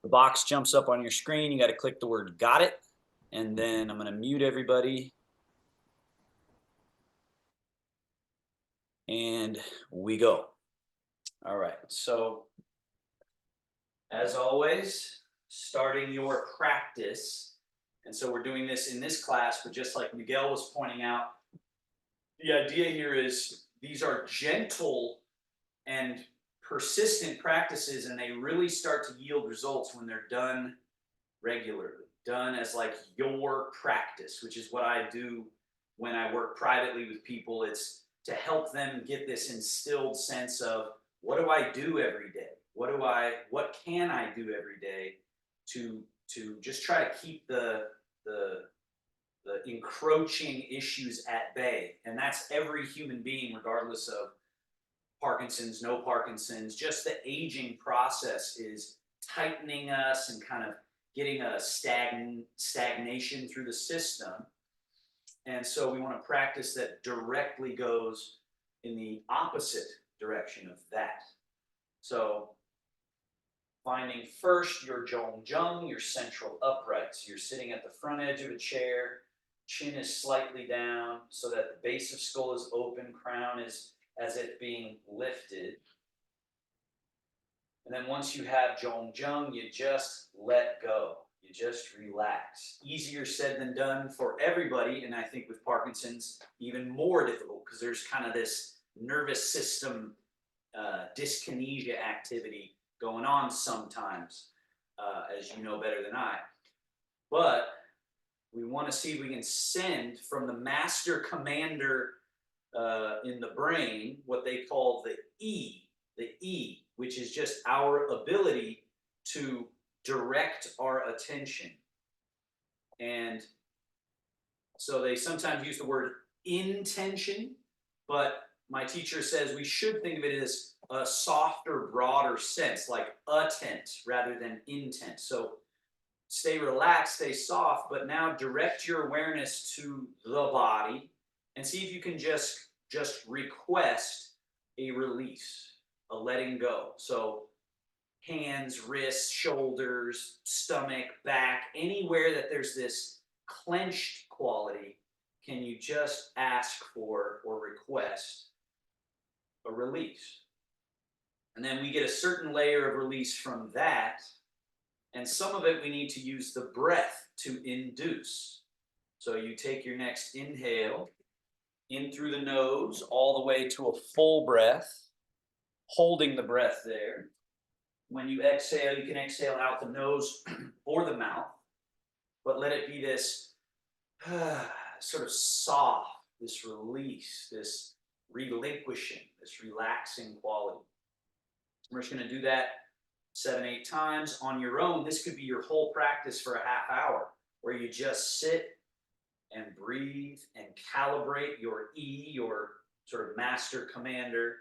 the box jumps up on your screen, you got to click the word "Got it," and then I'm going to mute everybody, and we go. All right. So, as always, starting your practice, and so we're doing this in this class, but just like Miguel was pointing out, the idea here is these are gentle and persistent practices, and they really start to yield results when they're done regularly, done as like your practice, which is what I do when I work privately with people. It's to help them get this instilled sense of what do I do every day? What can I do every day to just try to keep the the encroaching issues at bay. And that's every human being, regardless of Parkinson's, no Parkinson's. Just the aging process is tightening us and kind of getting a stagnation through the system. And so we want to practice that directly goes in the opposite direction of that. So finding first your zhongjung, your central uprights. You're sitting at the front edge of a chair, chin is slightly down so that the base of skull is open, crown is as if being lifted. And then once you have zhongjung, you just let go. You just relax. Easier said than done for everybody, and I think with Parkinson's, even more difficult because there's kind of this nervous system dyskinesia activity going on sometimes, as you know better than I. But we want to see if we can send from the master commander in the brain what they call the E, which is just our ability to direct our attention. And so they sometimes use the word intention, but my teacher says we should think of it as a softer, broader sense, like attent rather than intent. So stay relaxed, stay soft, but now direct your awareness to the body and see if you can just request a release, a letting go. So hands, wrists, shoulders, stomach, back, anywhere that there's this clenched quality, can you just ask for or request a release? And then we get a certain layer of release from that. And some of it we need to use the breath to induce. So you take your next inhale in through the nose all the way to a full breath, holding the breath there. When you exhale, you can exhale out the nose or the mouth, but let it be this sort of soft, this release, this relinquishing, this relaxing quality. We're just going to do that 7, 8 times on your own. This could be your whole practice for a half hour, where you just sit and breathe and calibrate your E, your sort of master commander.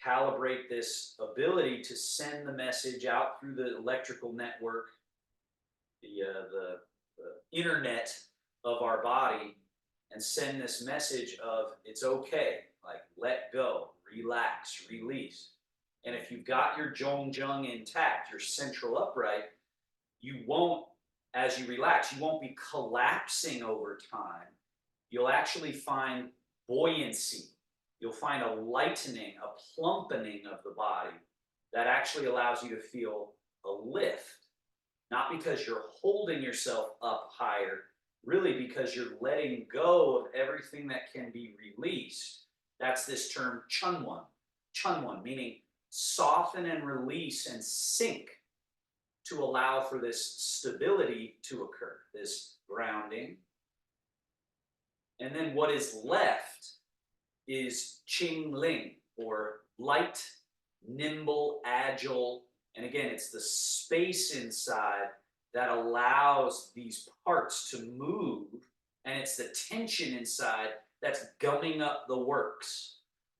Calibrate this ability to send the message out through the electrical network, the internet of our body, and send this message of it's okay, like let go, relax, release. And if you've got your zhongjung intact, your central upright, you won't, as you relax, you won't be collapsing over time. You'll actually find buoyancy. You'll find a lightening, a plumpening of the body that actually allows you to feel a lift. Not because you're holding yourself up higher, really because you're letting go of everything that can be released. That's this term chunwon, meaning soften and release and sink to allow for this stability to occur, this grounding. And then what is left is Qing Ling, or light, nimble, agile. And again, it's the space inside that allows these parts to move, and it's the tension inside that's gumming up the works.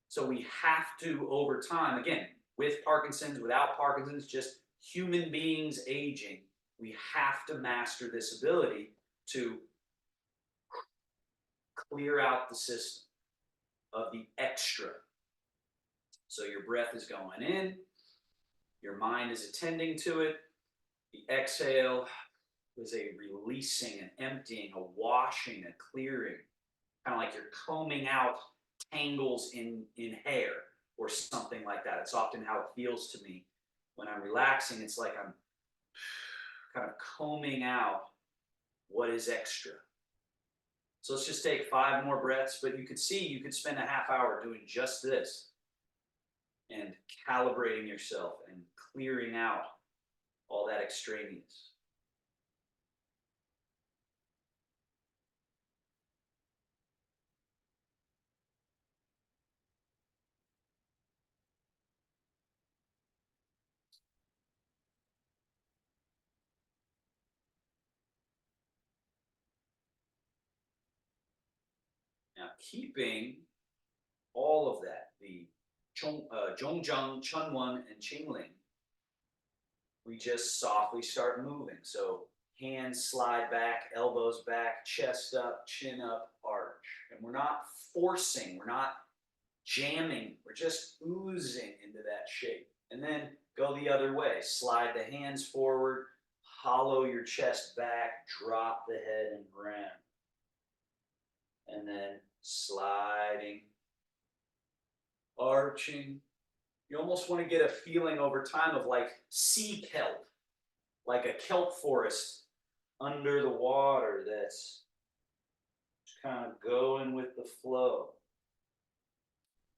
So we have to, over time, again, with Parkinson's, without Parkinson's, just human beings aging, we have to master this ability to clear out the system of the extra. So your breath is going in, your mind is attending to it, The exhale is a releasing, an emptying, a washing, a clearing. Kind of like you're combing out tangles in hair or something like that. It's often how it feels to me when I'm relaxing. It's like I'm kind of combing out what is extra. So let's just take 5 more breaths, but you could see you could spend a half hour doing just this and calibrating yourself and clearing out all that extraneous. Now, keeping all of that, the Zhongjang, Chunwan, and Qingling, we just softly start moving. So hands slide back, elbows back, chest up, chin up, arch. And we're not forcing, we're not jamming, we're just oozing into that shape. And then go the other way. Slide the hands forward, hollow your chest back, drop the head and ground. And then sliding, arching. You almost want to get a feeling over time of like sea kelp, like a kelp forest under the water that's kind of going with the flow.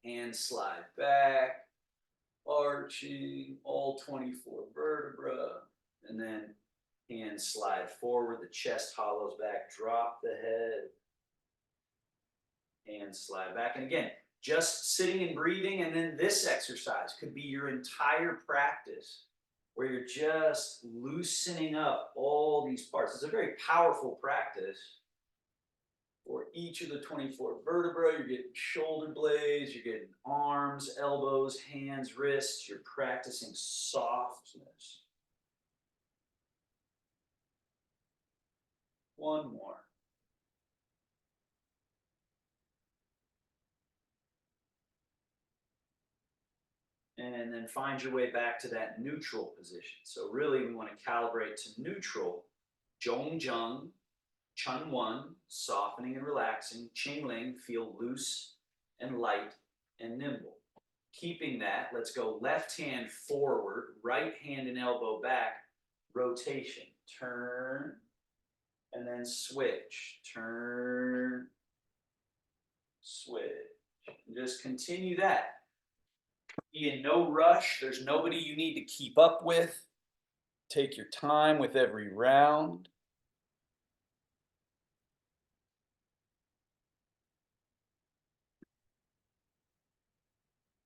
Hands slide back, arching all 24 vertebrae, and then hands slide forward, the chest hollows back, drop the head, hands slide back. And again, just sitting and breathing, and then this exercise could be your entire practice where you're just loosening up all these parts. It's a very powerful practice. For each of the 24 vertebrae, you're getting shoulder blades, you're getting arms, elbows, hands, wrists. You're practicing softness. One more. And then find your way back to that neutral position. So really, we want to calibrate to neutral. Zhongjang, Chunwan, softening and relaxing. Qingling, feel loose and light and nimble. Keeping that, let's go left hand forward, right hand and elbow back, rotation. Turn, and then switch. Turn, switch. And just continue that. Be in no rush. There's nobody you need to keep up with. Take your time with every round.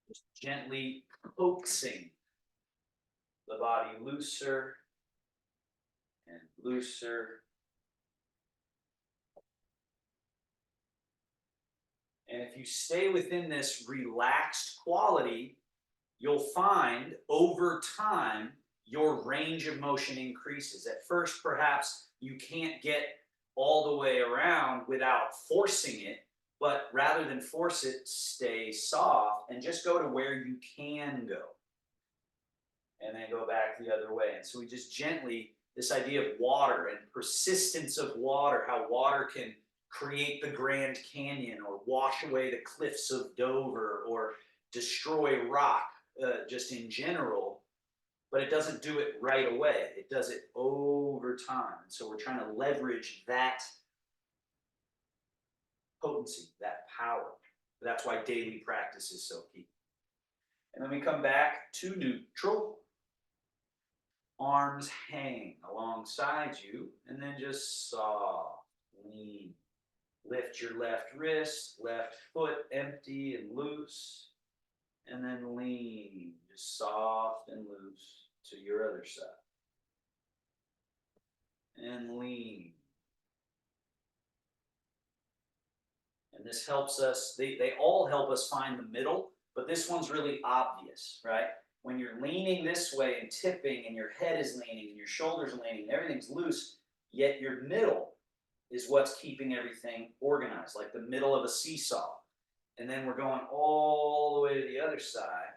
Just gently coaxing the body looser and looser. And if you stay within this relaxed quality, you'll find over time your range of motion increases. At first, perhaps you can't get all the way around without forcing it, but rather than force it, stay soft and just go to where you can go. And then go back the other way. And so we just gently, this idea of water and persistence of water, how water can create the Grand Canyon or wash away the cliffs of Dover or destroy rock just in general, but it doesn't do it right away. It does it over time. And so we're trying to leverage that potency, that power. That's why daily practice is so key. And then we come back to neutral. Arms hang alongside you, and then just soft, lean. Lift your left wrist, left foot empty and loose, and then lean, just soft and loose to your other side. And lean. And this helps us, they all help us find the middle, but this one's really obvious, right? When you're leaning this way and tipping and your head is leaning and your shoulders are leaning and everything's loose, yet your middle is what's keeping everything organized, like the middle of a seesaw. And then we're going all the way to the other side.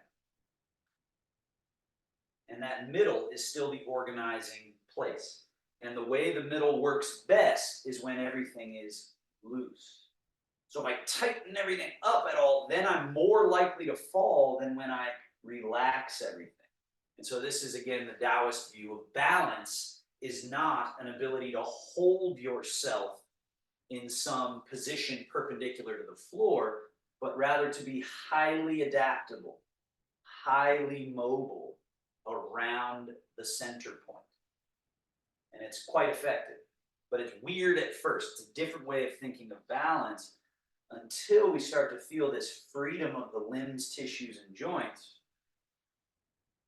And that middle is still the organizing place. And the way the middle works best is when everything is loose. So if I tighten everything up at all, then I'm more likely to fall than when I relax everything. And so this is, again, the Taoist view of balance is not an ability to hold yourself in some position perpendicular to the floor, but rather to be highly adaptable, highly mobile around the center point. And it's quite effective, but it's weird at first. It's a different way of thinking of balance until we start to feel this freedom of the limbs, tissues, and joints.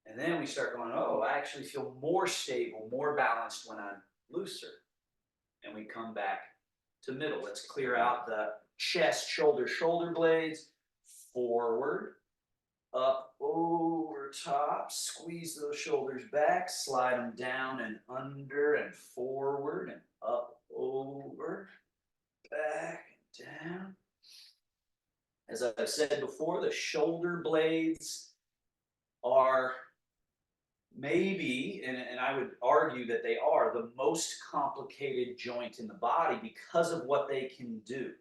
And then we start going, oh, I actually feel more stable, more balanced when I'm looser. And we come back to middle. Let's clear out the chest, shoulder blades, forward, up, over, top, squeeze those shoulders back, slide them down and under and forward and up, over, back and down. As I've said before, the shoulder blades are maybe, and I would argue that they are, the most complicated joint in the body because of what they can do,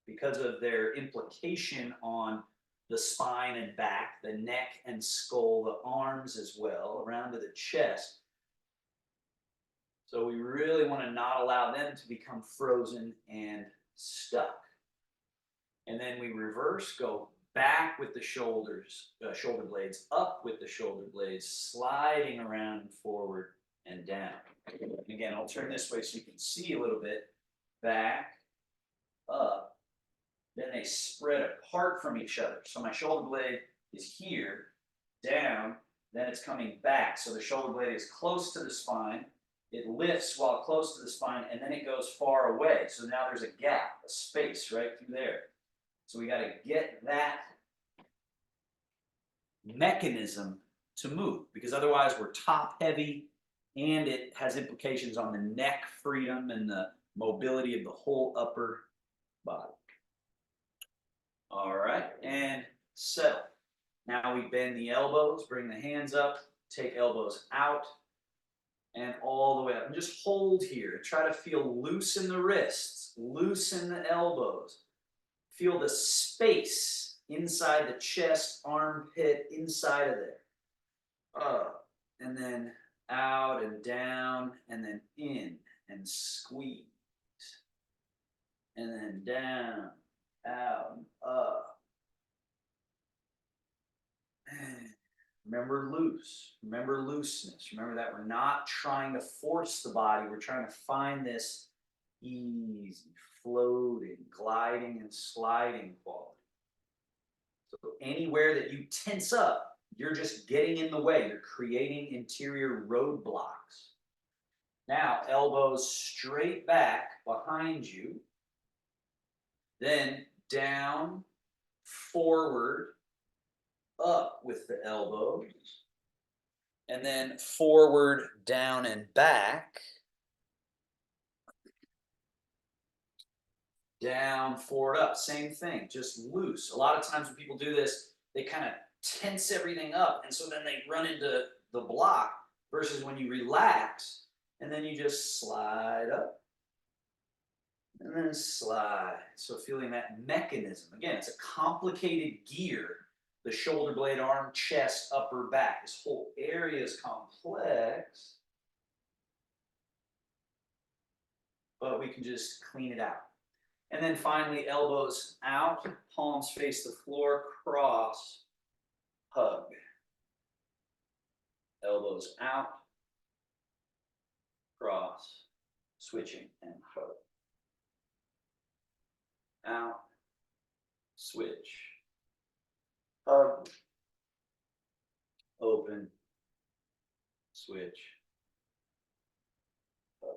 because of their implication on the spine and back, the neck and skull, the arms as well, around to the chest. So we really want to not allow them to become frozen and stuck. And then we reverse, go back with the shoulders, shoulder blades, up with the shoulder blades, sliding around and forward and down. And again, I'll turn this way so you can see a little bit. Back, up, then they spread apart from each other. So my shoulder blade is here, down, then it's coming back. So the shoulder blade is close to the spine. It lifts while close to the spine, and then it goes far away. So now there's a gap, a space right through there. So we got to get that mechanism to move, because otherwise we're top heavy and it has implications on the neck freedom and the mobility of the whole upper body. All right, and settle. Now we bend the elbows, bring the hands up, take elbows out and all the way up. And just hold here. Try to feel loose in the wrists, loose in the elbows. Feel the space inside the chest, armpit, inside of there. Up, and then out and down, and then in and squeeze. And then down, out, and up. And remember loose. Remember looseness. Remember that we're not trying to force the body. We're trying to find this easy, floating, gliding, and sliding quality. So anywhere that you tense up, you're just getting in the way. You're creating interior roadblocks. Now, elbows straight back behind you. Then down, forward, up with the elbows. And then forward, down, and back. Down, forward, up. Same thing, just loose. A lot of times when people do this, they kind of tense everything up, and so then they run into the block, versus when you relax, and then you just slide up, and then slide. So feeling that mechanism. Again, it's a complicated gear. The shoulder blade, arm, chest, upper, back. This whole area is complex, but we can just clean it out. And then finally, elbows out, palms face the floor, cross, hug. Elbows out, cross, switching, and hug. Out, switch, hug, open, switch, hug.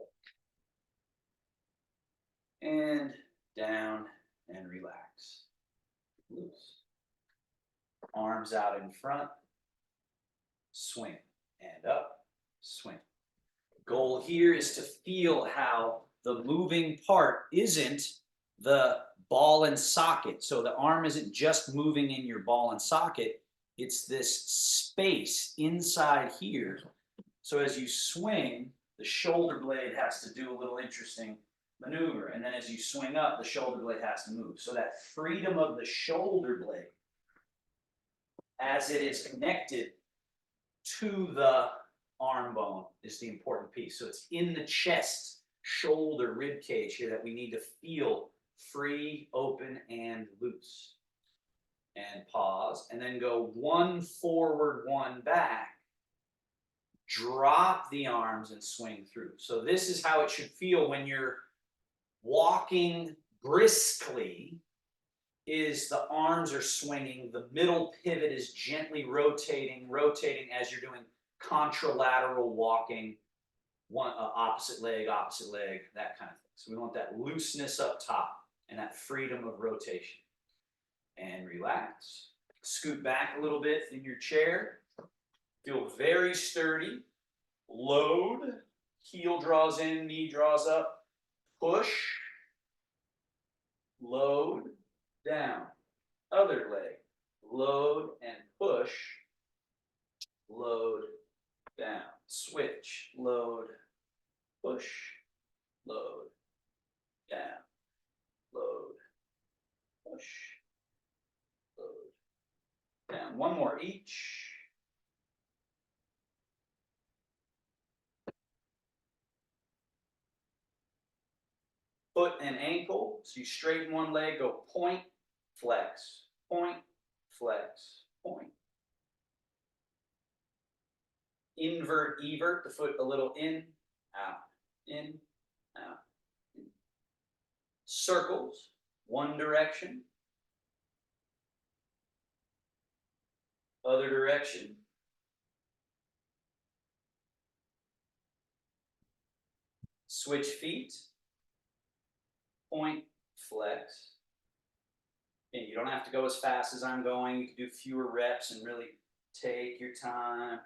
And down and relax. Loose. Arms out in front. Swing and up. Swing. Goal here is to feel how the moving part isn't the ball and socket. So the arm isn't just moving in your ball and socket. It's this space inside here. So as you swing, the shoulder blade has to do a little interesting maneuver. And then as you swing up, the shoulder blade has to move. So that freedom of the shoulder blade as it is connected to the arm bone is the important piece. So it's in the chest, shoulder, rib cage here that we need to feel free, open, and loose. And pause, and then go one forward, one back. Drop the arms and swing through. So this is how it should feel when you're walking briskly, is the arms are swinging, the middle pivot is gently rotating as you're doing contralateral walking, one opposite leg, that kind of thing. So we want that looseness up top and that freedom of rotation. And relax. Scoot back a little bit in your chair. Feel very sturdy. Load. Heel draws in, knee draws up. Push. Load. Down. Other leg. Load and push. Load. Down. Switch. Load. Push. Load. Down. Load. Push. Down. One more each. Foot and ankle. So you straighten one leg, go point, flex, point, flex, point. Invert, evert, the foot a little in, out, in, out. In. Circles, one direction. Other direction. Switch feet. Point, flex. And you don't have to go as fast as I'm going. You can do fewer reps and really take your time.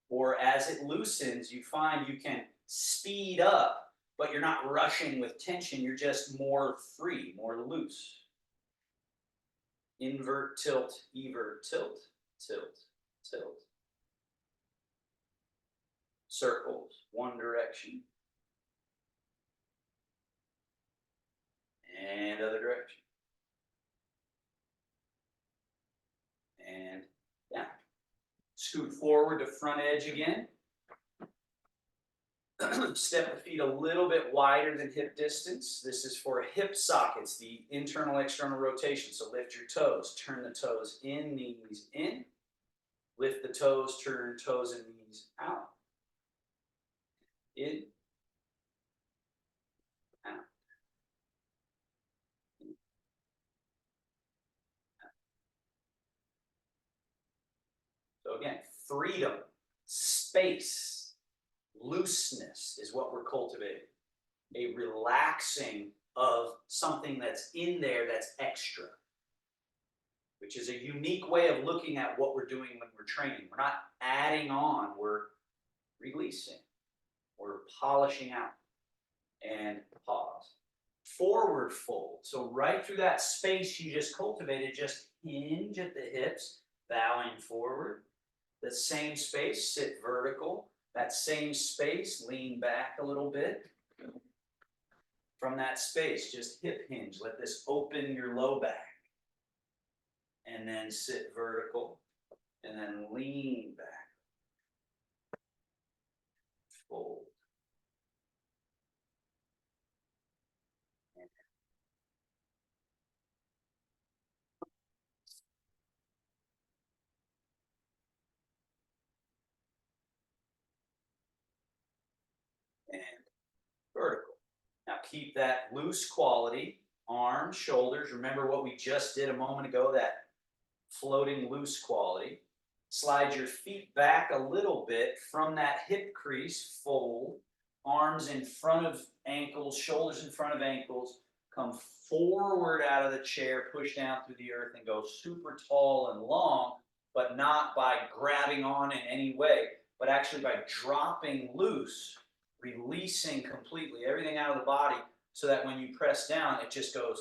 Or as it loosens, you find you can speed up, but you're not rushing with tension. You're just more free, more loose. Invert, tilt, evert, tilt. Tilt, tilt. Circles, one direction. And other direction. And down. Scoot forward to front edge again. Step the feet a little bit wider than hip distance. This is for hip sockets, the internal external rotation. So lift your toes, turn the toes in, knees in. Lift the toes, turn toes and knees out. In. Out. In. Out. So again, freedom, space, looseness is what we're cultivating. A relaxing of something that's in there that's extra, which is a unique way of looking at what we're doing when we're training. We're not adding on, we're releasing, we're polishing out. And pause. Forward fold. So right through that space you just cultivated, just hinge at the hips, bowing forward. The same space, sit vertical. That same space, lean back a little bit. From that space, just hip hinge. Let this open your low back. And then sit vertical. And then lean back. Fold. And vertical. Now keep that loose quality, arms, shoulders. Remember what we just did a moment ago, that floating loose quality. Slide your feet back a little bit from that hip crease, fold. Arms in front of ankles, shoulders in front of ankles. Come forward out of the chair, push down through the earth and go super tall and long, but not by grabbing on in any way, but actually by dropping loose, releasing completely everything out of the body, so that when you press down, it just goes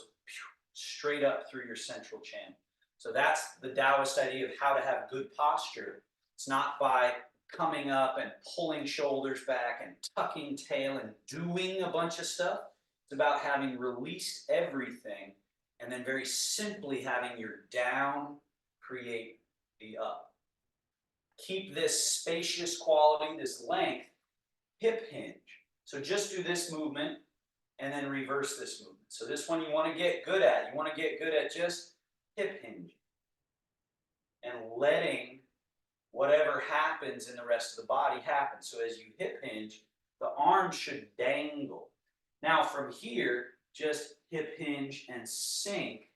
straight up through your central channel. So that's the Taoist idea of how to have good posture. It's not by coming up and pulling shoulders back and tucking tail and doing a bunch of stuff. It's about having released everything and then very simply having your down create the up. Keep this spacious quality, this length, hip hinge. So just do this movement and then reverse this movement. So this one you want to get good at. You want to get good at just hip hinge and letting whatever happens in the rest of the body happen. So as you hip hinge, the arms should dangle. Now from here, just hip hinge and sink.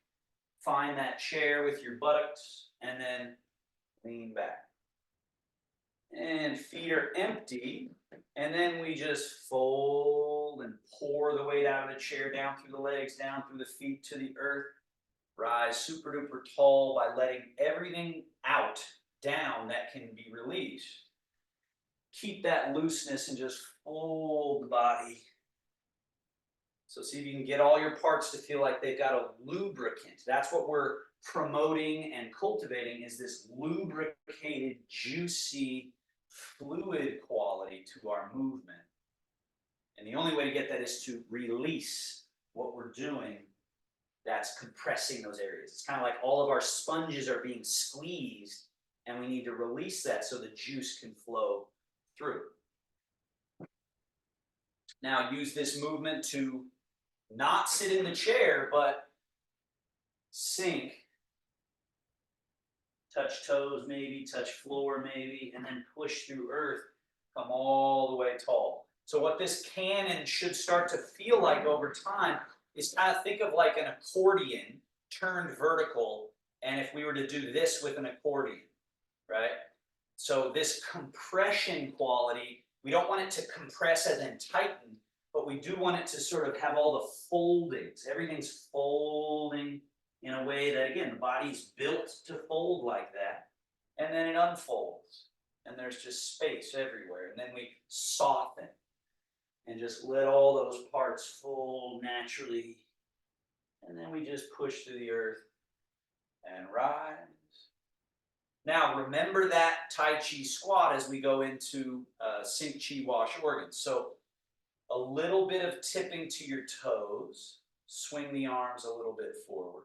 Find that chair with your buttocks and then lean back. And feet are empty. And then we just fold and pour the weight out of the chair down through the legs, down through the feet to the earth. Rise super duper tall by letting everything out, down that can be released. Keep that looseness and just fold the body. So see if you can get all your parts to feel like they've got a lubricant. That's what we're promoting and cultivating, is this lubricated, juicy, fluid quality to our movement. And the only way to get that is to release what we're doing that's compressing those areas. It's kind of like all of our sponges are being squeezed, and we need to release that so the juice can flow through. Now use this movement to not sit in the chair, but sink. Touch toes maybe, touch floor maybe, and then push through earth. Come all the way tall. So what this can and should start to feel like over time is kind of think of like an accordion turned vertical, and if we were to do this with an accordion, right? So this compression quality, we don't want it to compress and then tighten, but we do want it to sort of have all the foldings. Everything's folding in a way that, again, the body's built to fold like that, and then it unfolds, and there's just space everywhere, and then we soften and just let all those parts fold naturally, and then we just push through the earth and rise. Now remember that Tai Chi squat as we go into Sink Chi Wash organs. So a little bit of tipping to your toes, swing the arms a little bit forward.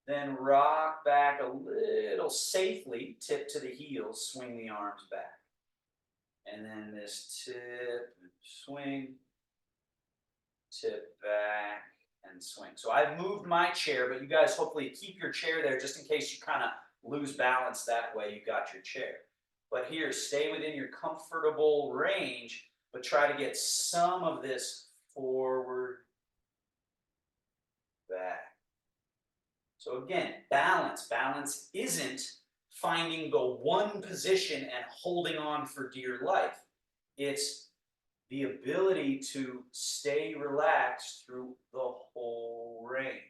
Then rock back a little safely, tip to the heels, swing the arms back. And then this tip, swing, tip back, and swing. So I've moved my chair, but you guys hopefully keep your chair there just in case you kind of lose balance that way. You got your chair. But here, stay within your comfortable range, but try to get some of this forward, back. So again, balance. Balance isn't finding the one position and holding on for dear life. It's the ability to stay relaxed through the whole range.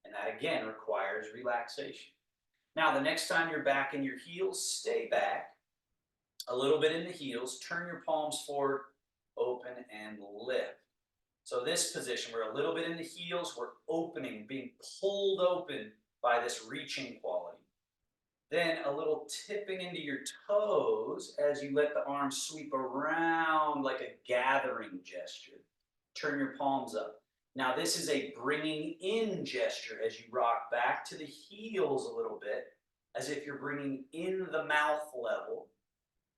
And that again requires relaxation. Now, the next time you're back in your heels, stay back a little bit in the heels, turn your palms forward, open and lift. So this position, we're a little bit in the heels, we're opening, being pulled open by this reaching quality. Then a little tipping into your toes as you let the arms sweep around like a gathering gesture. Turn your palms up. Now this is a bringing in gesture as you rock back to the heels a little bit, as if you're bringing in the mouth level.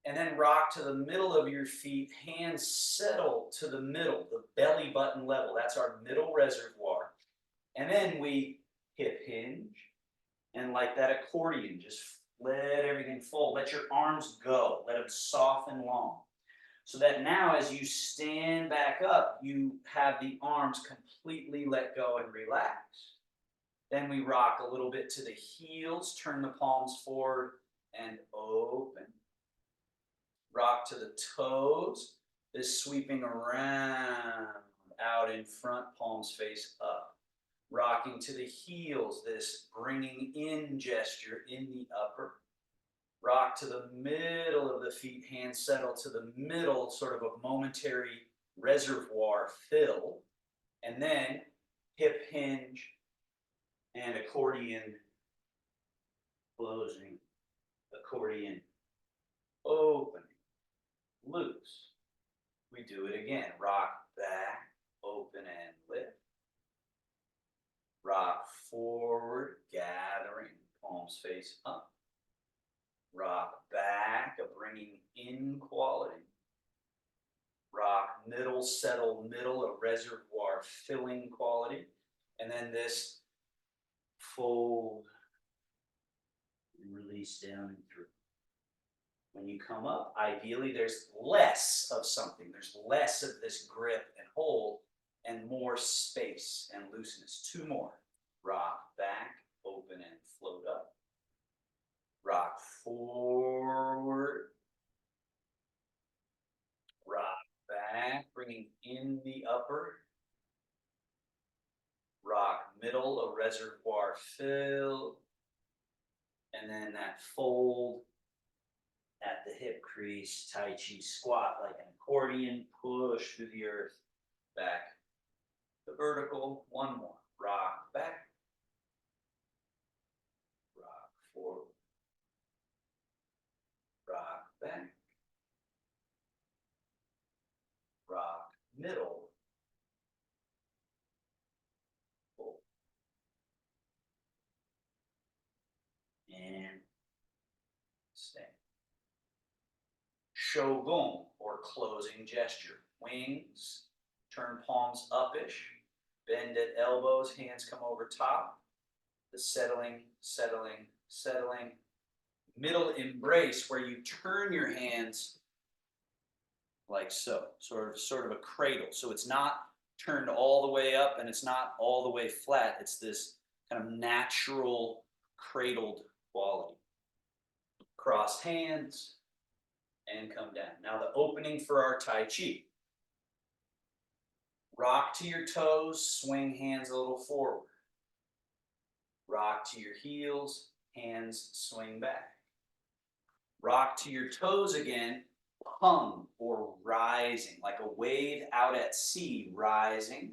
And then rock to the middle of your feet, hands settle to the middle, the belly button level. That's our middle reservoir. And then we hip hinge. And like that accordion, just let everything fold. Let your arms go. Let them soften long. So that now as you stand back up, you have the arms completely let go and relax. Then we rock a little bit to the heels, turn the palms forward and open. Rock to the toes, this sweeping around, out in front, palms face up. Rocking to the heels, this bringing in gesture in the upper. Rock to the middle of the feet, hands settle to the middle, sort of a momentary reservoir fill. And then hip hinge and accordion closing, accordion opening, loose. We do it again. Rock back, open and lift. Rock forward, gathering, palms face up. Rock back, a bringing in quality. Rock middle, settle middle, a reservoir filling quality. And then this fold and release down and through. When you come up, ideally there's less of something. There's less of this grip and hold and more space and looseness. Two more. Rock back, open and float up. Rock forward. Rock back, bringing in the upper. Rock middle, a reservoir fill. And then that fold at the hip crease, Tai Chi squat like an accordion, push through the earth, back to vertical. One more. Rock back. Rock forward. Rock back. Rock middle. Fold. And stand. Shogun, or closing gesture. Wings, turn palms upish, bend at elbows, hands come over top. The settling, settling, settling. Middle embrace, where you turn your hands like so, sort of a cradle. So it's not turned all the way up and it's not all the way flat. It's this kind of natural cradled quality. Cross hands and come down. Now the opening for our Tai Chi. Rock to your toes, swing hands a little forward. Rock to your heels, hands swing back. Rock to your toes again, hung or rising, like a wave out at sea, rising.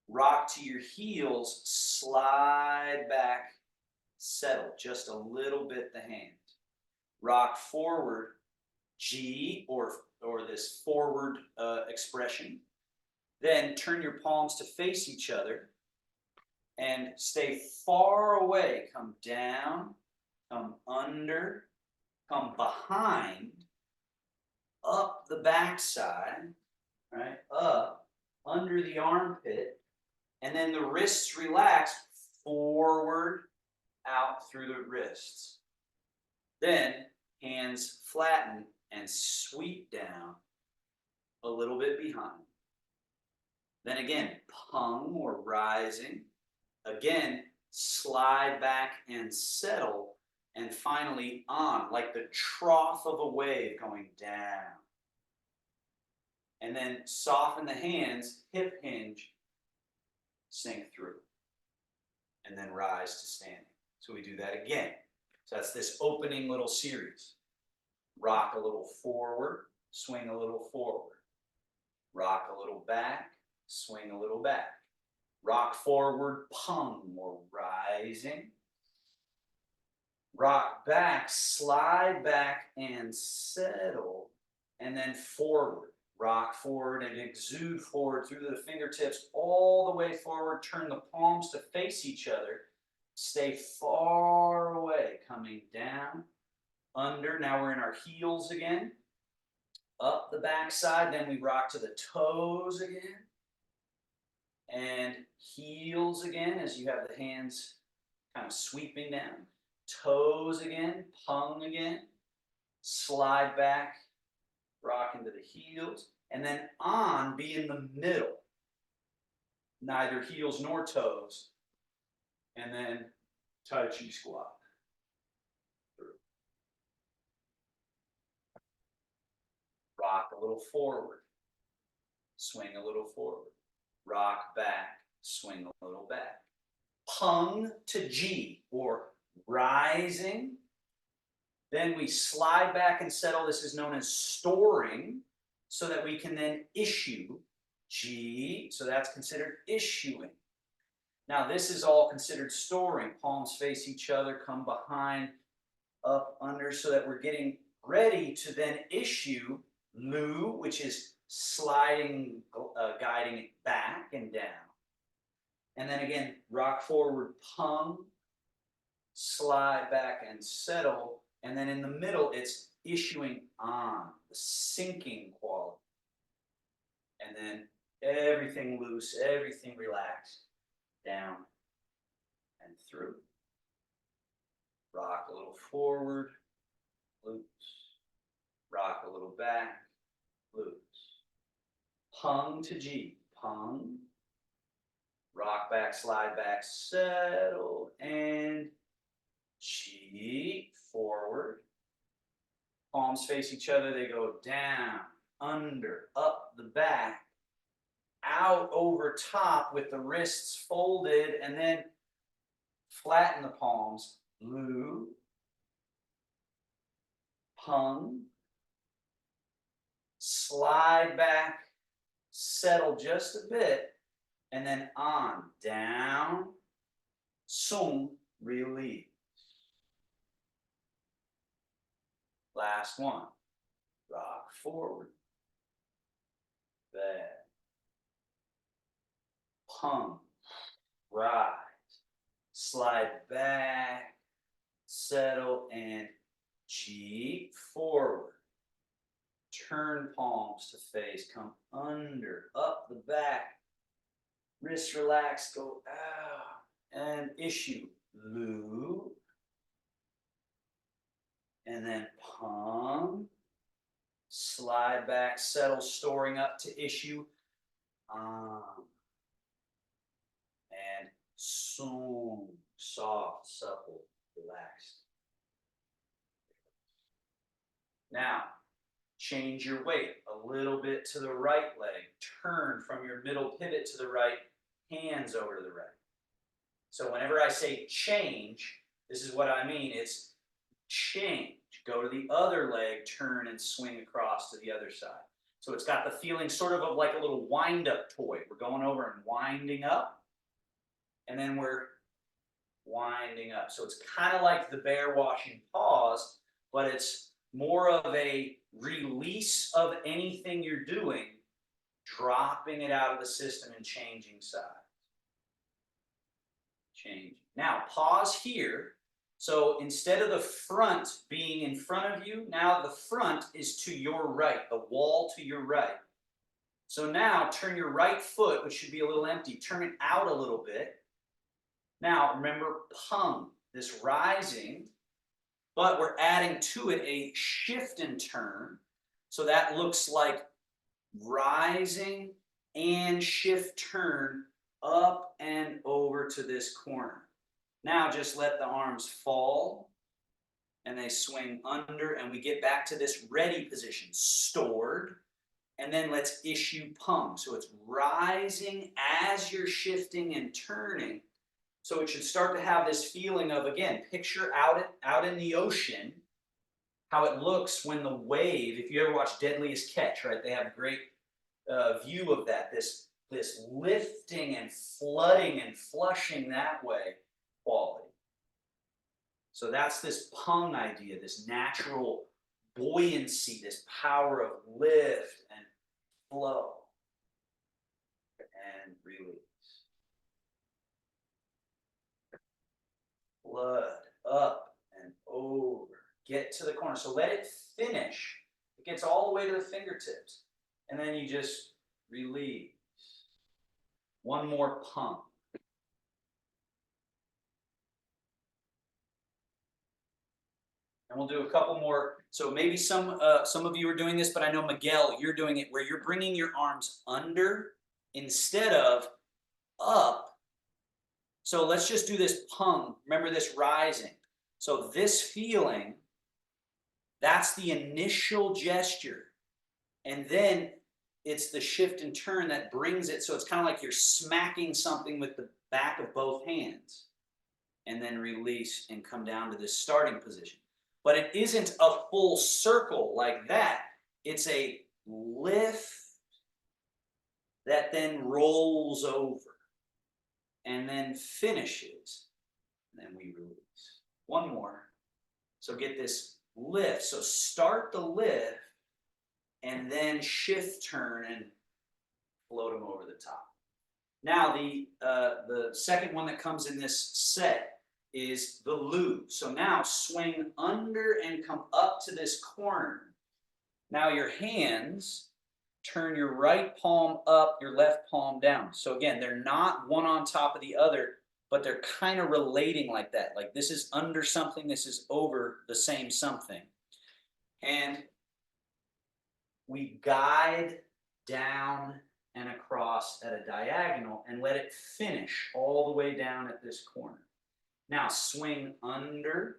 Rock to your heels, slide back, settle just a little bit the hands. Rock forward, G, or this forward expression. Then turn your palms to face each other and stay far away. Come down, come under, come behind, up the backside, right? Up, under the armpit, and then the wrists relax, forward, out through the wrists. Then hands flatten and sweep down a little bit behind. Then again, pung or rising. Again, slide back and settle. And finally on, like the trough of a wave going down. And then soften the hands, hip hinge, sink through. And then rise to standing. So we do that again. So that's this opening little series. Rock a little forward, swing a little forward. Rock a little back, swing a little back. Rock forward, pung or rising. Rock back, slide back and settle. And then forward. Rock forward and exude forward through the fingertips all the way forward. Turn the palms to face each other. Stay far away, coming down, under. Now we're in our heels again. Up the backside, then we rock to the toes again. And heels again as you have the hands kind of sweeping down. Toes again, pung again. Slide back, rock into the heels. And then on, be in the middle. Neither heels nor toes. And then Tai Chi squat. Through. Rock a little forward. Swing a little forward. Rock back. Swing a little back. Pung to G, or rising. Then we slide back and settle. This is known as storing, so that we can then issue G. So that's considered issuing. Now this is all considered storing. Palms face each other, come behind, up, under, so that we're getting ready to then issue Lu, which is sliding, guiding it back and down. And then again, rock forward, Pung, slide back and settle. And then in the middle, it's issuing on, the sinking quality. And then everything loose, everything relaxed, down and through. Rock a little forward, loose. Rock a little back, loose. Pung to G, Pung. Rock back, slide back, settle, and G, forward. Palms face each other, they go down, under, up the back, out over top with the wrists folded, and then flatten the palms. Lu, Pung, slide back, settle just a bit, and then on, down, Sung, release. Last one. Rock forward, back, Pung, rise, slide back, settle, and G, forward. Turn palms to face, come under, up the back, wrists relax, go out, and issue, Lu, and then Pung, slide back, settle, storing up to issue, and Sung, soft, supple, relaxed. Now, change your weight a little bit to the right leg. Turn from your middle pivot to the right, hands over to the right. So whenever I say change, this is what I mean. It's change. Go to the other leg, turn and swing across to the other side. So it's got the feeling sort of like a little wind-up toy. We're going over and winding up, and then we're winding up. So it's kind of like the bear washing pause, but it's more of a release of anything you're doing, dropping it out of the system and changing sides. Change. Now pause here. So instead of the front being in front of you, now the front is to your right, the wall to your right. So now turn your right foot, which should be a little empty, turn it out a little bit. Now remember Pung, this rising, but we're adding to it a shift and turn. So that looks like rising and shift turn up and over to this corner. Now just let the arms fall and they swing under, and we get back to this ready position, stored, and then let's issue Pung. So it's rising as you're shifting and turning. So it should start to have this feeling of, again, picture out in the ocean, how it looks when the wave, if you ever watch Deadliest Catch, right? They have a great view of that, this lifting and flooding and flushing that way quality. So that's this Pung idea, this natural buoyancy, this power of lift and flow and release. Blood up and over. Get to the corner. So let it finish. It gets all the way to the fingertips. And then you just release. One more Pung. And we'll do a couple more. So maybe some of you are doing this, but I know Miguel, you're doing it where you're bringing your arms under instead of up. So let's just do this Pung. Remember this rising. So this feeling, that's the initial gesture. And then it's the shift and turn that brings it. So it's kind of like you're smacking something with the back of both hands. And then release and come down to this starting position. But it isn't a full circle like that. It's a lift that then rolls over and then finishes. And then we release. One more. So get this lift. So start the lift and then shift turn and float them over the top. Now the second one that comes in this set is the loo. So now swing under and come up to this corner. Now your hands, turn your right palm up, your left palm down. So again, they're not one on top of the other, but they're kind of relating like that. Like this is under something, this is over the same something. And we guide down and across at a diagonal and let it finish all the way down at this corner. Now swing under,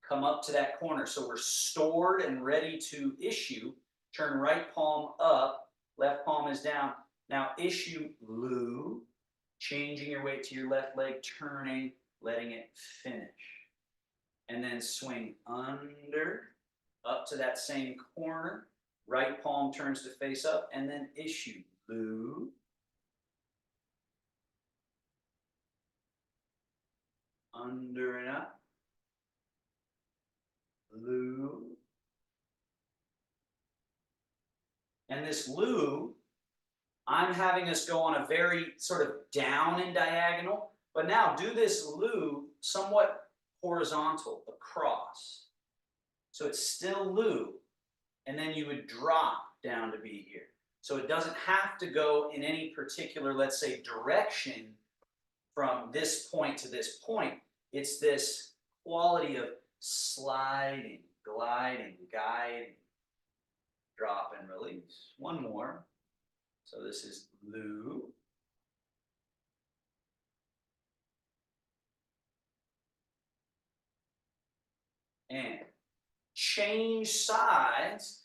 come up to that corner. So we're stored and ready to issue. Turn right palm up, left palm is down. Now issue loo, changing your weight to your left leg, turning, letting it finish. And then swing under, up to that same corner. Right palm turns to face up, and then issue loo. Under and up. Loo. And this loo, I'm having us go on a very sort of down and diagonal, but now do this loo somewhat horizontal across. So it's still loo, and then you would drop down to be here. So it doesn't have to go in any particular, let's say, direction from this point to this point. It's this quality of sliding, gliding, guiding, drop and release. One more. So this is loo. And change sides.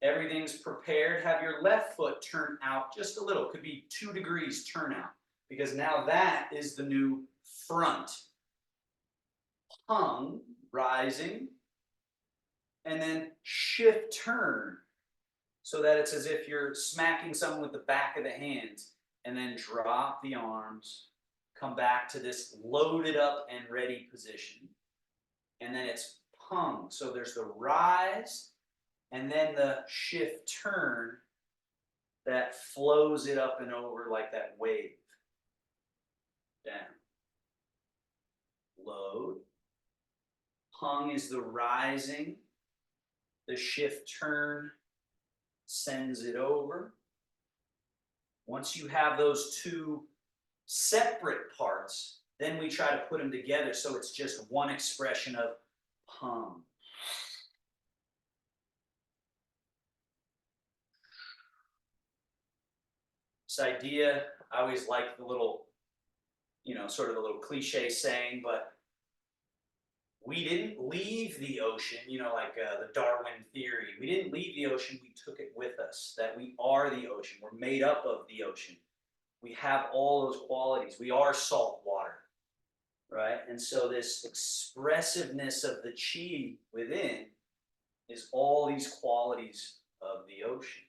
Everything's prepared. Have your left foot turn out just a little. Could be 2 degrees turn out, because now that is the new front. Hung, rising, and then shift turn, so that it's as if you're smacking someone with the back of the hands, and then drop the arms, come back to this loaded up and ready position. And then it's hung. So there's the rise, and then the shift turn that flows it up and over like that wave. Down. Load. Hung is the rising. The shift turn sends it over. Once you have those two separate parts, then we try to put them together so it's just one expression of hung. This idea, I always like the little, sort of a little cliche saying, but we didn't leave the ocean, like the Darwin theory. We didn't leave the ocean, we took it with us. That we are the ocean. We're made up of the ocean. We have all those qualities. We are salt water, right? And so this expressiveness of the chi within is all these qualities of the ocean.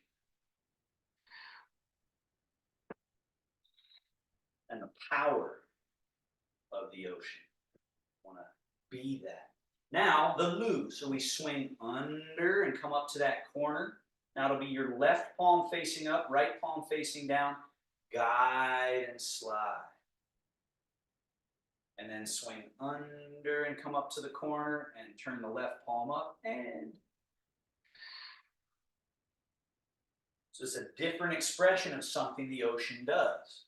And the power of the ocean. Want to be that. Now the loo. So we swing under and come up to that corner. Now it'll be your left palm facing up, right palm facing down. Guide and slide. And then swing under and come up to the corner and turn the left palm up and. So it's a different expression of something the ocean does.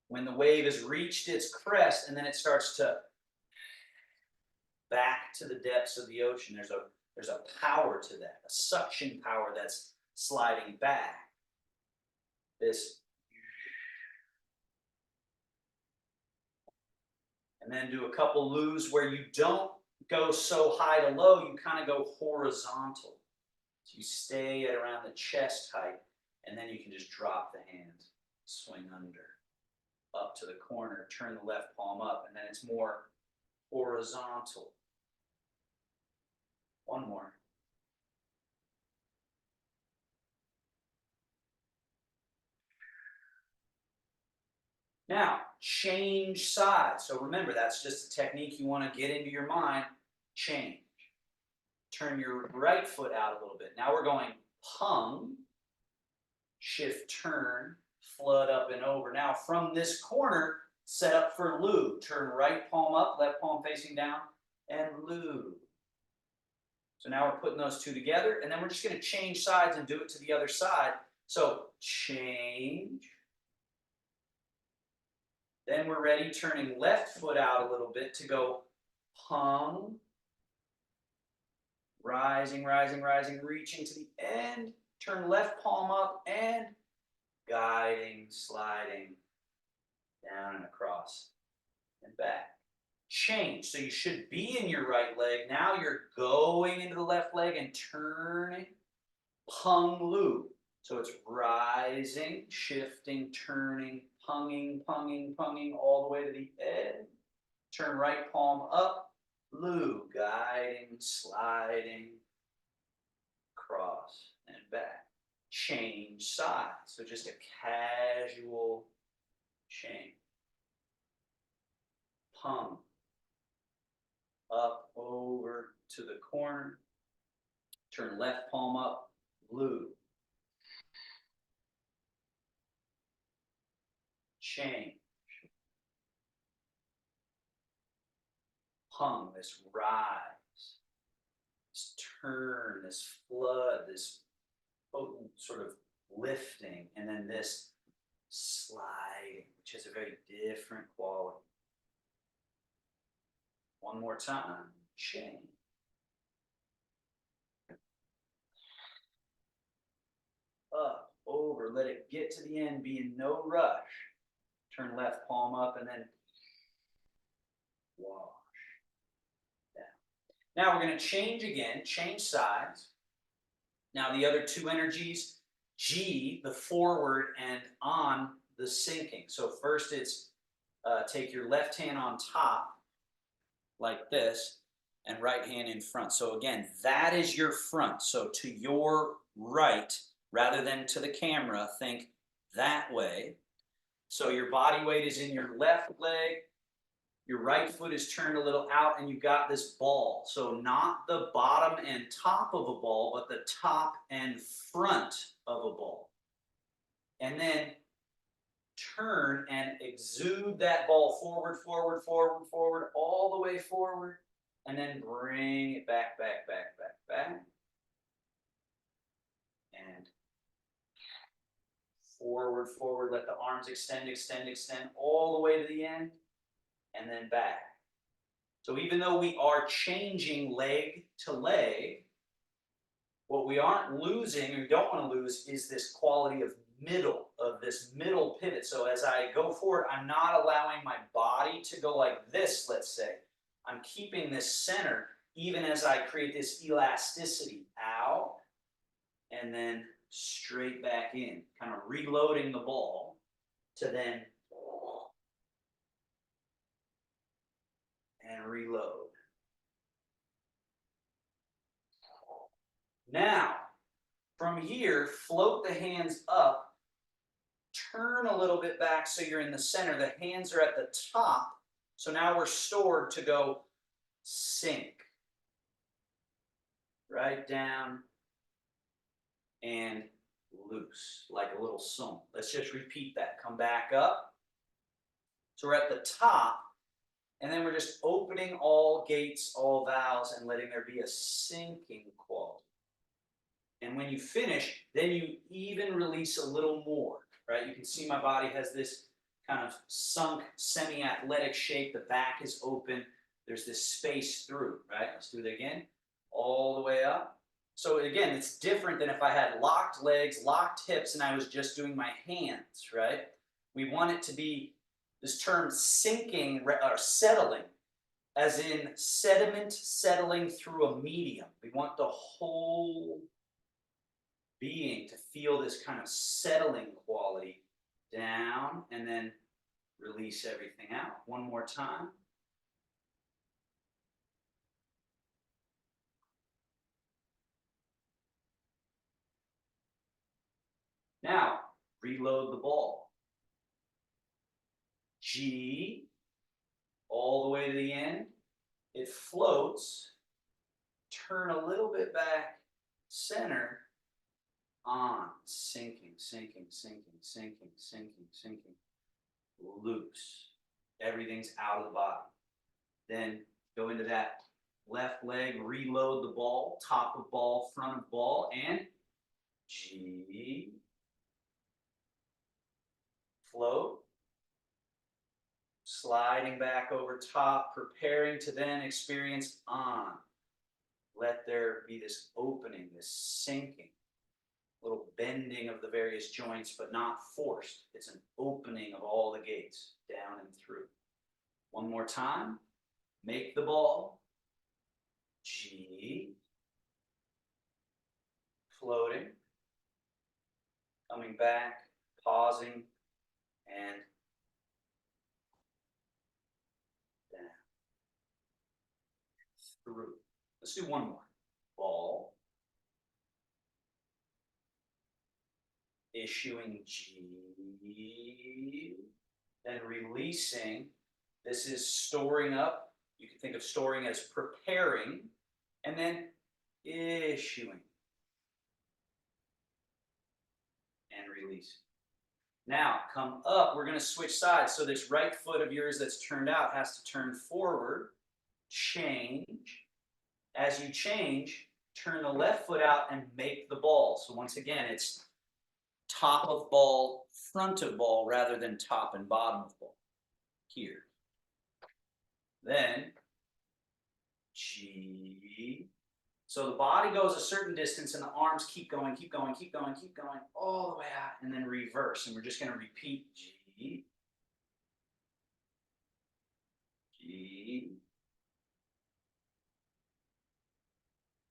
When the wave has reached its crest and then it starts to back to the depths of the ocean, there's a power to that, a suction power that's sliding back. This, and then do a couple loos where you don't go so high to low, you kind of go horizontal. So you stay at around the chest height, and then you can just drop the hands, swing under, up to the corner, turn the left palm up, and then it's more horizontal. One more. Now, change sides. So remember, that's just a technique you want to get into your mind. Change. turn your right foot out a little bit. Now we're going pung, shift, turn, flood up and over. Now from this corner, set up for loo. Turn right palm up, left palm facing down, and loo. So now we're putting those two together, and then we're just going to change sides and do it to the other side. So change. Then we're ready, turning left foot out a little bit to go pung. Rising, rising, rising, reaching to the end. Turn left palm up and guiding, sliding down and across and back. Change. So you should be in your right leg. Now you're going into the left leg and turning. Pung lu. So it's rising, shifting, turning, punging, punging, punging all the way to the end. Turn right palm up. Lu. Guiding, sliding, across and back. Change sides. So just a casual change. Pung. Up, over to the corner. Turn left palm up. Lu. Change. Pung, this rise, this turn, this flood, this potent sort of lifting, and then this sliding, which has a very different quality. One more time, change. Up, over, let it get to the end, be in no rush. Turn left palm up and then wash down. Now we're going to change again, change sides. Now the other two energies, G, the forward, and on, the sinking. So first it's take your left hand on top, like this, and right hand in front. So again, that is your front. So to your right, rather than to the camera, think that way. So your body weight is in your left leg, your right foot is turned a little out, and you've got this ball. So not the bottom and top of a ball, but the top and front of a ball. And then turn and exude that ball forward, forward, forward, forward, all the way forward, and then bring it back, back, back, back, back. And forward, forward, let the arms extend, extend, extend, all the way to the end, and then back. So even though we are changing leg to leg, what we aren't losing, or don't want to lose, is this quality of this middle pivot. So as I go forward, I'm not allowing my body to go like this, let's say. I'm keeping this center, even as I create this elasticity out, and then straight back in, kind of reloading the ball to then and reload. Now, from here, float the hands up, turn a little bit back so you're in the center. The hands are at the top, so now we're stored to go sink. Right down and loose, like a little song. Let's just repeat that. Come back up. So we're at the top, and then we're just opening all gates, all valves, and letting there be a sinking quality. And when you finish, then you even release a little more, right? You can see my body has this kind of sunk, semi-athletic shape. The back is open. There's this space through, right? Let's do it again. All the way up. So again, it's different than if I had locked legs, locked hips, and I was just doing my hands, right? We want it to be this term sinking or settling, as in sediment settling through a medium. We want the whole being to feel this kind of settling quality down and then release everything out. One more time. Now, reload the ball. G, all the way to the end. It floats. turn a little bit back, center, on, sinking, sinking, sinking, sinking, sinking, sinking, loose. Everything's out of the body. Then go into that left leg, reload the ball, top of ball, front of ball, and G, float, sliding back over top, preparing to then experience on. Let there be this opening, this sinking, little bending of the various joints, but not forced. It's an opening of all the gates, down and through. One more time. Make the ball. G. Floating. Coming back, pausing, and down. Through. Let's do one more. Ball. Issuing G. Then releasing. This is storing up. You can think of storing as preparing. And then issuing. And releasing. Now, come up. We're going to switch sides. So this right foot of yours that's turned out has to turn forward. Change. As you change, turn the left foot out and make the ball. So once again, it's top of ball, front of ball, rather than top and bottom of ball. Here. Then, G. So the body goes a certain distance and the arms keep going, keep going, keep going, keep going, all the way out, and then reverse. And we're just going to repeat G. G.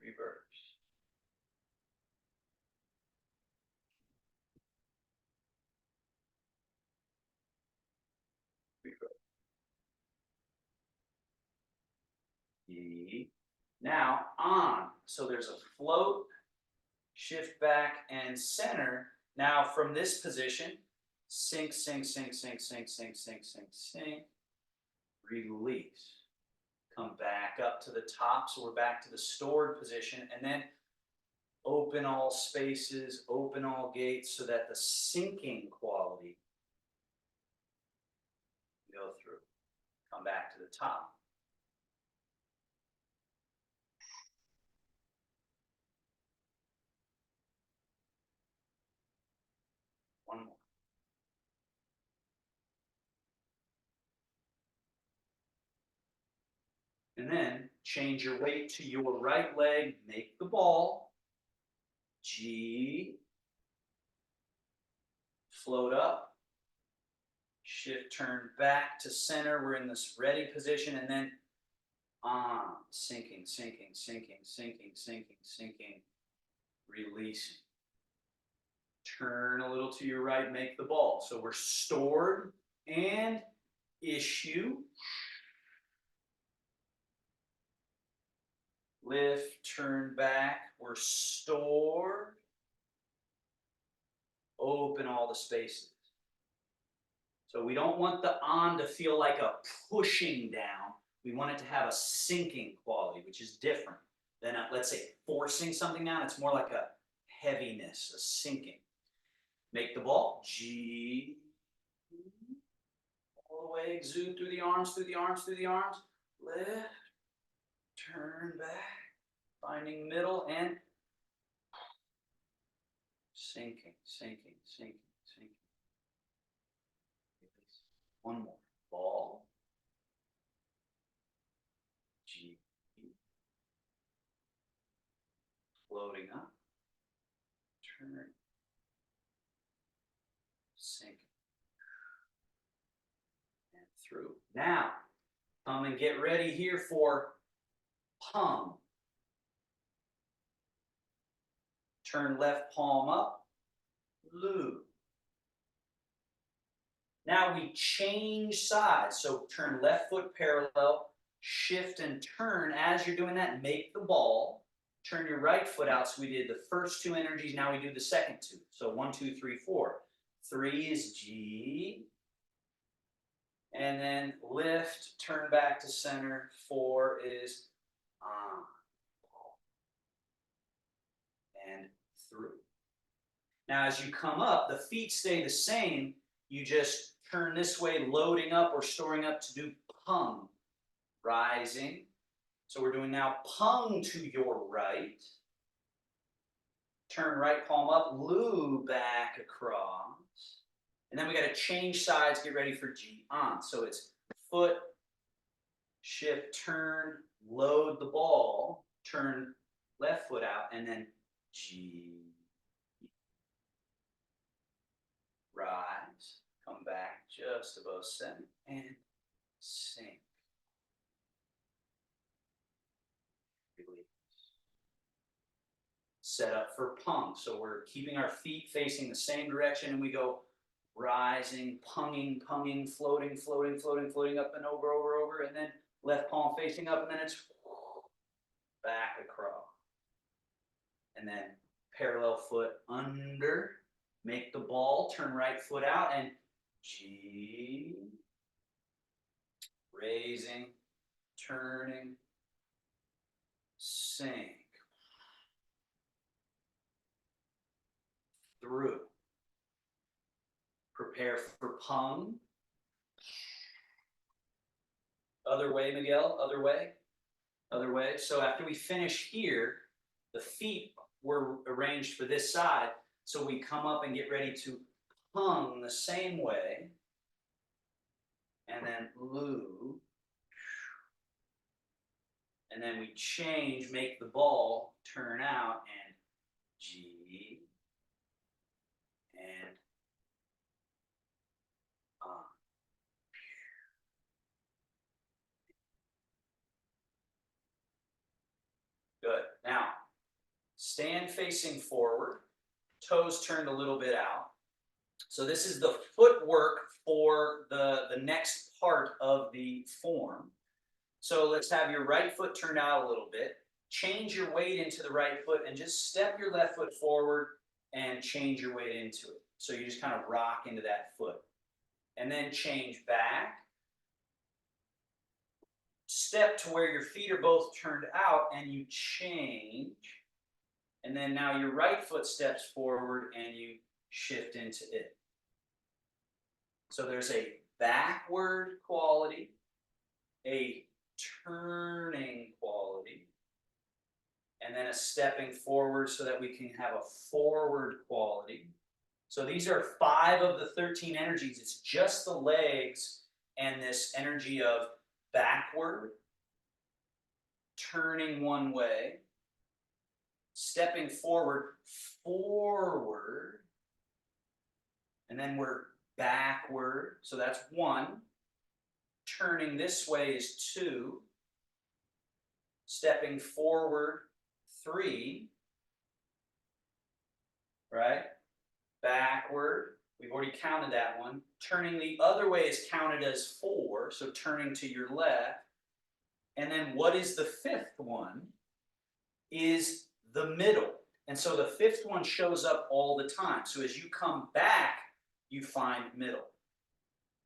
Reverse. G. Now on. So there's a float, shift back, and center. Now from this position, sink, sink, sink, sink, sink, sink, sink, sink, sink. Release. Come back up to the top. So we're back to the stored position. And then open all spaces, open all gates so that the sinking quality go through. Come back to the top. One more. And then change your weight to your right leg, make the ball. G. Float up. Shift, turn back to center. We're in this ready position, and then on. Sinking, sinking, sinking, sinking, sinking, sinking. Releasing. Turn a little to your right, make the ball. So we're stored and issue. Lift, turn back. We're stored. Open all the spaces. So we don't want the on to feel like a pushing down. We want it to have a sinking quality, which is different than, let's say, forcing something down. It's more like a heaviness, a sinking. Make the ball. G. All the way, exude through the arms, through the arms, through the arms. Lift. Turn back. Finding middle and sinking, sinking, sinking, sinking. Release. One more. Ball. G. Floating up. Turn. Sink. And through. Now, come and get ready here for palm. Turn left palm up. Loop. Now we change sides. So turn left foot parallel, shift and turn. As you're doing that, make the ball. Turn your right foot out. So we did the first two energies. Now we do the second two. So 1, 2, 3, 4. 3 is G. And then lift, turn back to center. 4 is on. and through. Now, as you come up, the feet stay the same. You just turn this way, loading up or storing up to do pung, rising. So we're doing now pung to your right. Turn right palm up, loo back across. And then we got to change sides, get ready for G on. So it's foot, shift, turn, load the ball, turn left foot out, and then G. Rise, come back just above center, and sink. Release. Set up for pung. So we're keeping our feet facing the same direction, and we go rising, punging, punging, floating, floating, floating, floating up and over, over, over, and then left palm facing up, and then it's back across. And then parallel foot under, make the ball, turn right foot out, and G, raising, turning, sink, through. Prepare for pung. Other way, Miguel, other way, other way. So after we finish here, the feet were arranged for this side, so we come up and get ready to pung the same way, and then loo, and then we change, make the ball turn out, and G, and good. Now, stand facing forward, toes turned a little bit out. So this is the footwork for the next part of the form. So let's have your right foot turned out a little bit. Change your weight into the right foot and just step your left foot forward and change your weight into it. So you just kind of rock into that foot. And then change back. Step to where your feet are both turned out and you change. And then now your right foot steps forward and you shift into it. So there's a backward quality, a turning quality, and then a stepping forward so that we can have a forward quality. So these are 5 of the 13 energies. It's just the legs and this energy of backward, turning one way, stepping forward, forward, and then we're backward, so that's 1. Turning this way is 2. Stepping forward, 3. Right? Backward, we've already counted that one. Turning the other way is counted as 4, so turning to your left. And then what is the 5th one? Is the middle. And so the 5th one shows up all the time. So as you come back, you find middle.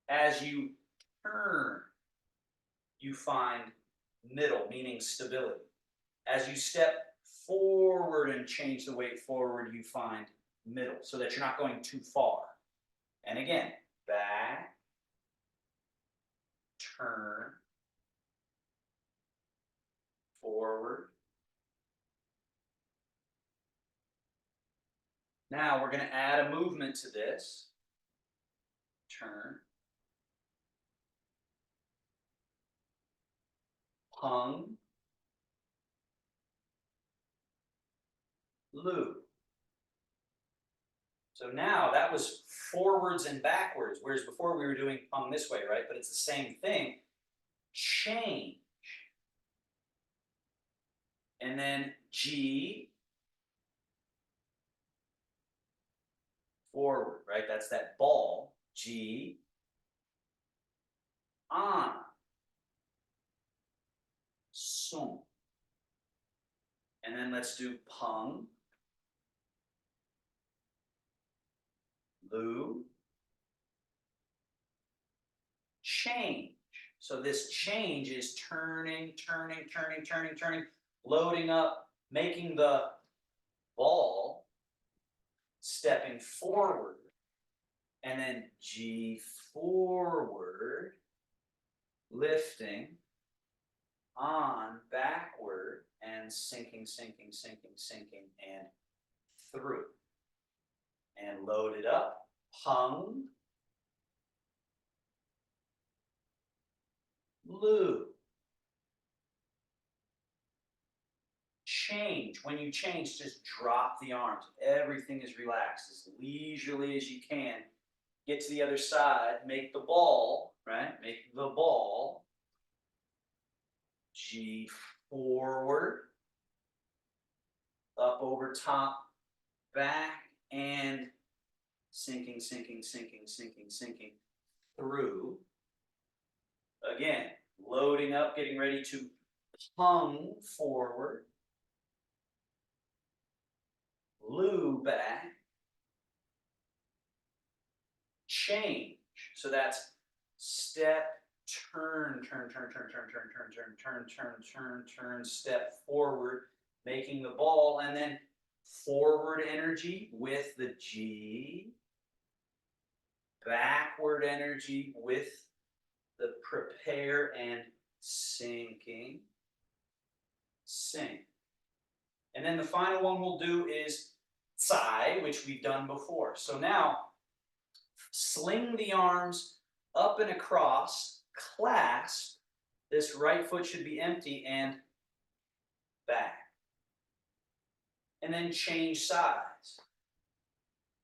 As you turn, you find middle, meaning stability. As you step forward and change the weight forward, you find middle, so that you're not going too far. And again, back, turn, forward. Now we're going to add a movement to this. Turn. Pung. Loo. So now that was forwards and backwards, whereas before we were doing pung this way, right? But it's the same thing. Change. And then G. Forward, right? That's that ball. G. On. Sung. And then let's do pung. Loo. Change. So this change is turning, turning, turning, turning, turning, loading up, making the ball stepping forward, and then G forward, lifting, on, backward, and sinking, sinking, sinking, sinking, and through. And load it up, hung, Lu. Change. When you change, just drop the arms. Everything is relaxed as leisurely as you can. Get to the other side. Make the ball, right? Make the ball. G forward. Up over top, back, and sinking, sinking, sinking, sinking, sinking through. Again, loading up, getting ready to hung forward. Lu back. Change. So that's step, turn, turn, turn, turn, turn, turn, turn, turn, turn, turn, turn, turn, step forward, making the ball, and then forward energy with the G, backward energy with the prepare and sinking, sink. And then the final one we'll do is Tsai, which we've done before. So now, sling the arms up and across, clasp. This right foot should be empty and back. And then change sides.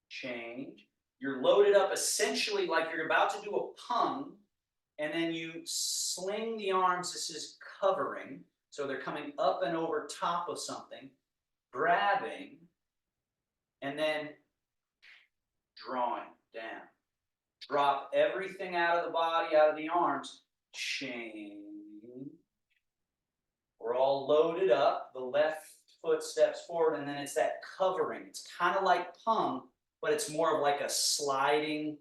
Change. You're loaded up essentially like you're about to do a pung, and then you sling the arms. This is covering. So they're coming up and over top of something, grabbing, and then drawing down. Drop everything out of the body, out of the arms. Change. We're all loaded up. The left foot steps forward, and then it's that covering. It's kind of like pung, but it's more of like a sliding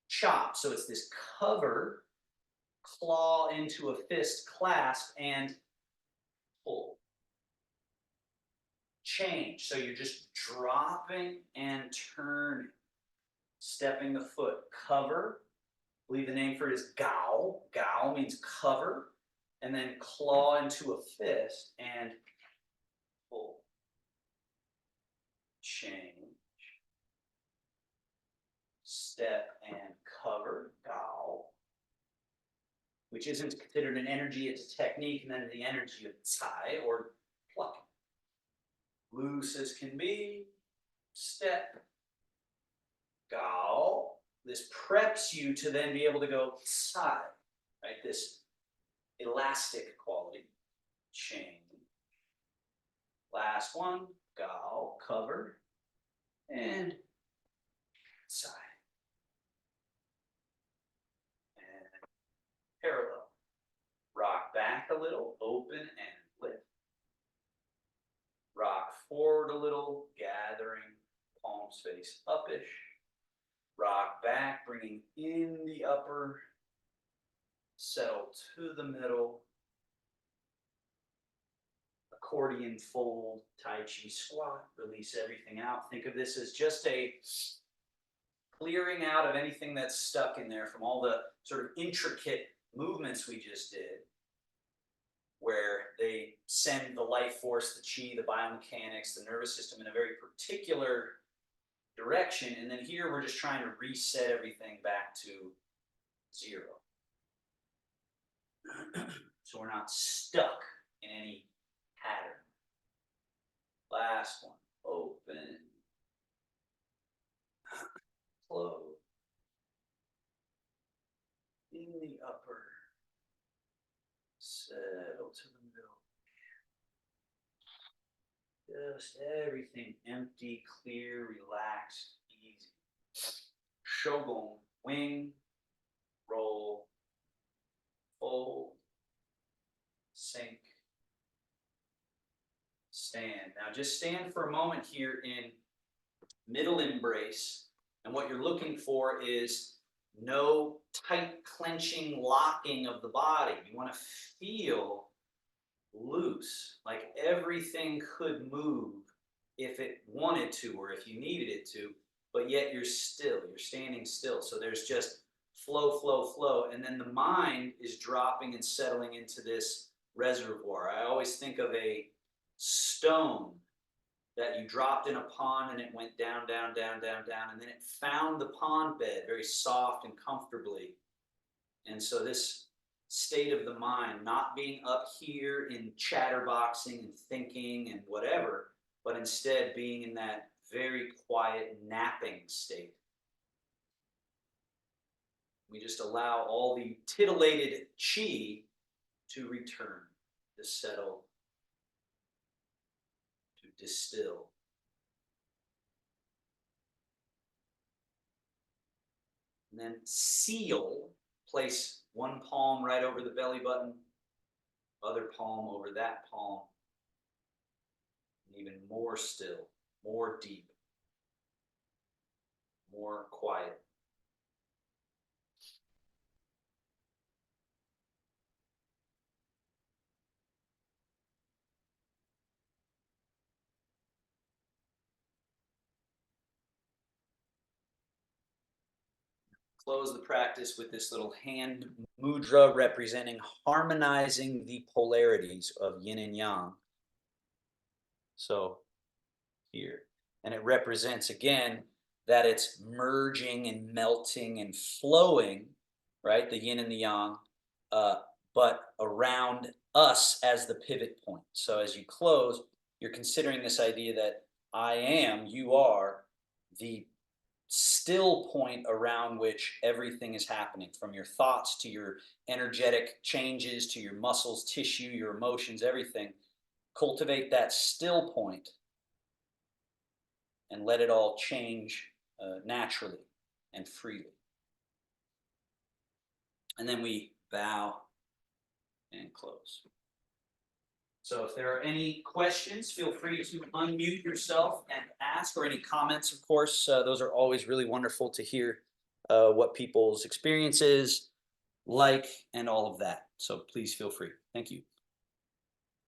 chop. So it's this cover, claw into a fist, clasp, and pull. Change. So you're just dropping and turning. Stepping the foot, cover. I believe the name for it is gao. Gao means cover. And then claw into a fist and pull. Change. Step and cover, gao. Which isn't considered an energy, it's a technique, and then the energy of tsai or plucking. Loose as can be. Step. Gao. This preps you to then be able to go tsai, right? This elastic quality. Chain. Last one, gao, cover, and tsai. And parallel. Rock back a little, open and lift. Rock forward a little, gathering, palms face upish. Rock back, bringing in the upper, settle to the middle. Accordion fold, Tai Chi squat, release everything out. Think of this as just a clearing out of anything that's stuck in there from all the sort of intricate movements we just did, where they send the life force, the chi, the biomechanics, the nervous system in a very particular direction, and then here we're just trying to reset everything back to 0. So we're not stuck in any pattern. Last one, open, close, in the upper, settle to the middle. Just everything empty, clear, relaxed, easy. Shogun, wing, roll, fold, sink, stand. Now just stand for a moment here in middle embrace, and what you're looking for is no tight clenching, locking of the body. You want to feel loose, like everything could move if it wanted to or if you needed it to, but yet you're still, you're standing still. So there's just flow, flow, flow. And then the mind is dropping and settling into this reservoir. I always think of a stone that you dropped in a pond and it went down, down, down, down, down, and then it found the pond bed very soft and comfortably. And so this state of the mind, not being up here in chatterboxing and thinking and whatever, but instead being in that very quiet napping state. We just allow all the titillated chi to return, to settle, to distill. And then seal, place one palm right over the belly button, other palm over that palm, and even more still, more deep, more quiet. Close the practice with this little hand mudra representing harmonizing the polarities of yin and yang. So here, and it represents again that it's merging and melting and flowing, right? The yin and the yang, but around us as the pivot point. So as you close, you're considering this idea that I am, you are the still point around which everything is happening, from your thoughts to your energetic changes to your muscles, tissue, your emotions, everything. Cultivate that still point and let it all change naturally and freely. And then we bow and close. So if there are any questions, feel free to unmute yourself and ask, or any comments, of course. Those are always really wonderful to hear what people's experiences like and all of that. So please feel free. Thank you.